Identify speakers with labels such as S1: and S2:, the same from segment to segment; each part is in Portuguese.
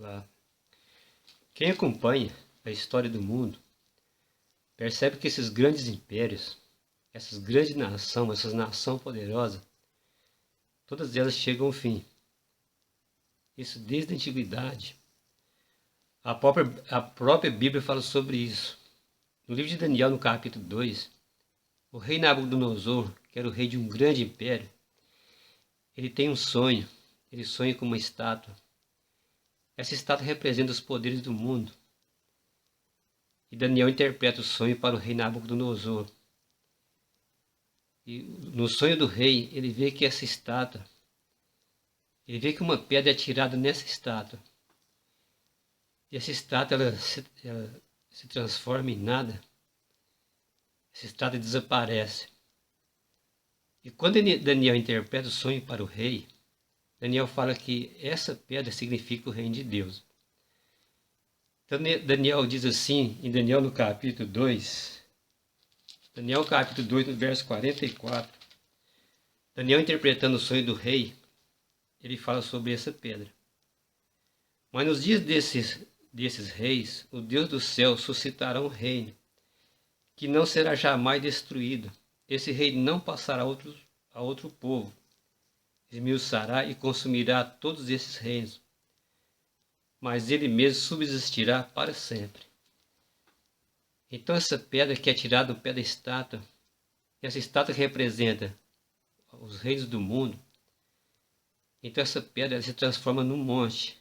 S1: lá. Quem acompanha a história do mundo percebe que esses grandes impérios, essas grandes nações, essas nações poderosas, todas elas chegam ao fim. Isso desde a antiguidade. A própria Bíblia fala sobre isso. No livro de Daniel, no capítulo 2, o rei Nabucodonosor, que era o rei de um grande império, ele tem um sonho. Ele sonha com uma estátua. Essa estátua representa os poderes do mundo. E Daniel interpreta o sonho para o rei Nabucodonosor. E no sonho do rei, ele vê que essa estátua, ele vê que uma pedra é atirada nessa estátua. E essa estátua ela se transforma em nada. Essa estátua desaparece. E quando Daniel interpreta o sonho para o rei, Daniel fala que essa pedra significa o reino de Deus. Então Daniel diz assim, em Daniel no capítulo 2, Daniel capítulo 2, no verso 44, Daniel interpretando o sonho do rei, ele fala sobre essa pedra. Mas nos dias desses reis, o Deus do céu suscitará um reino, que não será jamais destruído. Esse reino não passará a outro povo. Esmiuçará e consumirá todos esses reinos, mas ele mesmo subsistirá para sempre. Então essa pedra que é tirada do pé da estátua, essa estátua que representa os reinos do mundo, então essa pedra se transforma num monte,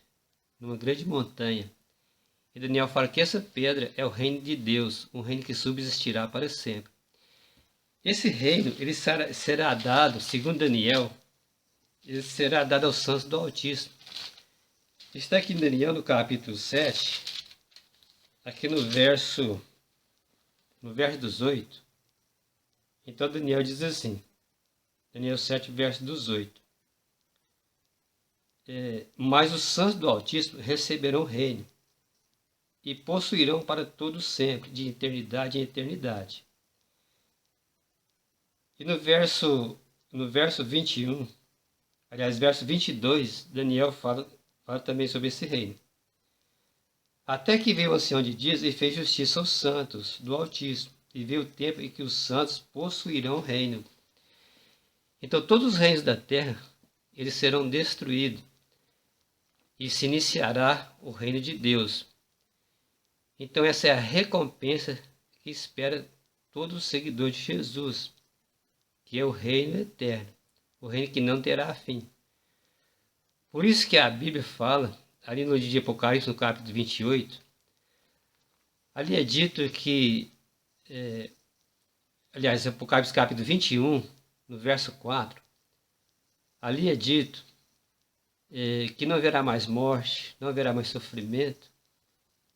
S1: numa grande montanha. E Daniel fala que essa pedra é o reino de Deus, um reino que subsistirá para sempre. Esse reino ele será dado, segundo Daniel, ele será dado aos santos do Altíssimo. Está aqui em Daniel no capítulo 7, aqui no verso 18. Então Daniel diz assim, Daniel 7, verso 18. Mas os santos do Altíssimo receberão o reino e possuirão para todo sempre, de eternidade em eternidade. E no verso 21, aliás, verso 22, Daniel fala também sobre esse reino. Até que veio o ancião de dias e fez justiça aos santos do Altíssimo, e veio o tempo em que os santos possuirão o reino. Então todos os reinos da terra, eles serão destruídos, e se iniciará o reino de Deus. Então essa é a recompensa que espera todo o seguidor de Jesus, que é o reino eterno, o reino que não terá fim. Por isso que a Bíblia fala, ali no livro de Apocalipse, no capítulo 28, ali é dito que, aliás, Apocalipse capítulo 21, no verso 4, ali é dito que não haverá mais morte, não haverá mais sofrimento.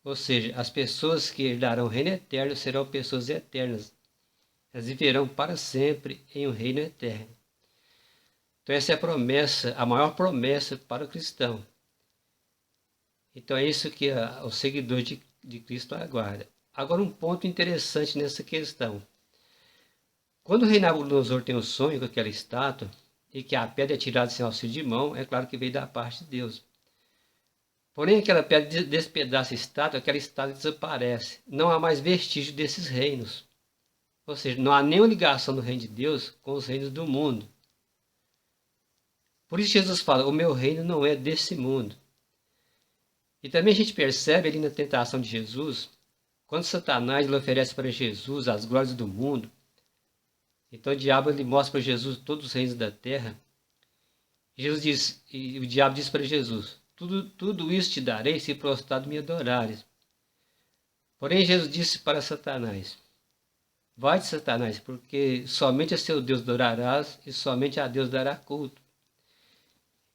S1: Ou seja, as pessoas que herdarão o reino eterno serão pessoas eternas. Elas viverão para sempre em um reino eterno. Então essa é a promessa, a maior promessa para o cristão. Então é isso que o seguidor de Cristo aguarda. Agora um ponto interessante nessa questão. Quando o rei Nabucodonosor tem um sonho com aquela estátua, e que a pedra é tirada sem auxílio de mão, é claro que veio da parte de Deus. Porém, aquela pedra despedaça a estátua, aquela estátua desaparece. Não há mais vestígio desses reinos. Ou seja, não há nenhuma ligação do reino de Deus com os reinos do mundo. Por isso Jesus fala, o meu reino não é desse mundo. E também a gente percebe ali na tentação de Jesus, quando Satanás lhe oferece para Jesus as glórias do mundo, então o diabo ele mostra para Jesus todos os reinos da terra. E o diabo diz para Jesus, tudo isso te darei se prostrado me adorares. Porém Jesus disse para Satanás, vai-te Satanás, porque somente a seu Deus adorarás e somente a Deus dará culto.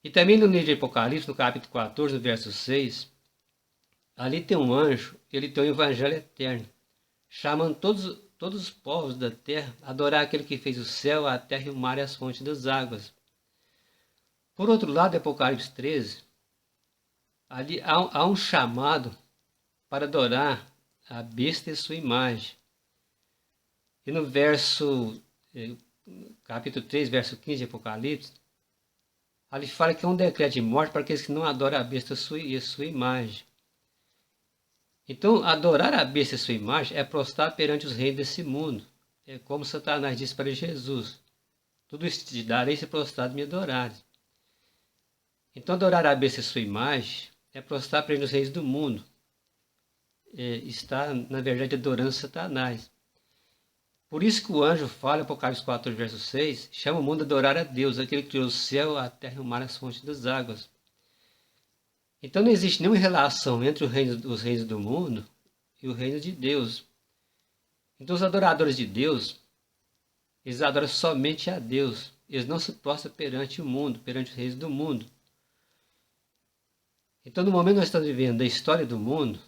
S1: E também no livro de Apocalipse, no capítulo 14, no verso 6, ali tem um anjo, ele tem um evangelho eterno, chamando todos os povos da terra a adorar aquele que fez o céu, a terra e o mar e as fontes das águas. Por outro lado, Apocalipse 13, ali há um chamado para adorar a besta e sua imagem. E no capítulo 3, verso 15 de Apocalipse, Ali fala que é um decreto de morte para aqueles que não adoram a besta e a sua imagem. Então, adorar a besta e a sua imagem é prostrar perante os reis desse mundo. É como Satanás disse para Jesus: tudo isso te darei se prostrado me adorares. Então, adorar a besta e a sua imagem é prostrar perante os reis do mundo. Está, na verdade, adorando Satanás. Por isso que o anjo fala, Apocalipse 4, verso 6, chama o mundo a adorar a Deus, aquele que criou o céu, a terra, o mar, as fontes das águas. Então não existe nenhuma relação entre os reinos do mundo e o reino de Deus. Então os adoradores de Deus, eles adoram somente a Deus. Eles não se prostram perante o mundo, perante os reis do mundo. Então no momento que nós estamos vivendo da história do mundo,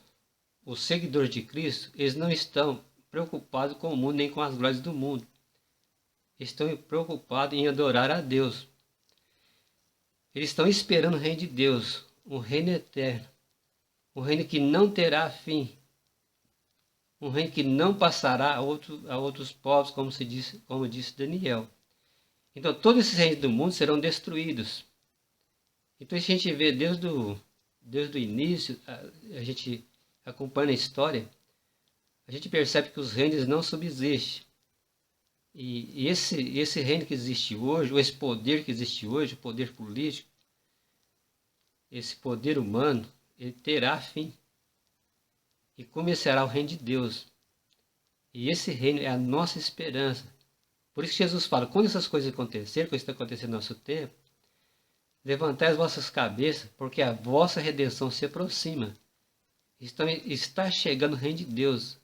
S1: os seguidores de Cristo, eles não estão preocupados com o mundo nem com as glórias do mundo. Estão preocupados em adorar a Deus. Eles estão esperando o reino de Deus, um reino eterno, um reino que não terá fim, um reino que não passará a outros povos, como disse Daniel. Então todos esses reinos do mundo serão destruídos. Então se a gente vê desde o início, a gente acompanha a história, a gente percebe que os reinos não subsistem. E esse reino que existe hoje, ou esse poder que existe hoje, o poder político, esse poder humano, ele terá fim. E começará o reino de Deus. E esse reino é a nossa esperança. Por isso que Jesus fala, quando essas coisas acontecerem, quando isso está acontecendo no nosso tempo, levantai as vossas cabeças, porque a vossa redenção se aproxima. Então, está chegando o reino de Deus.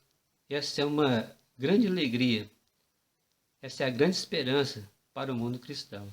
S1: Essa é uma grande alegria. Essa é a grande esperança para o mundo cristão.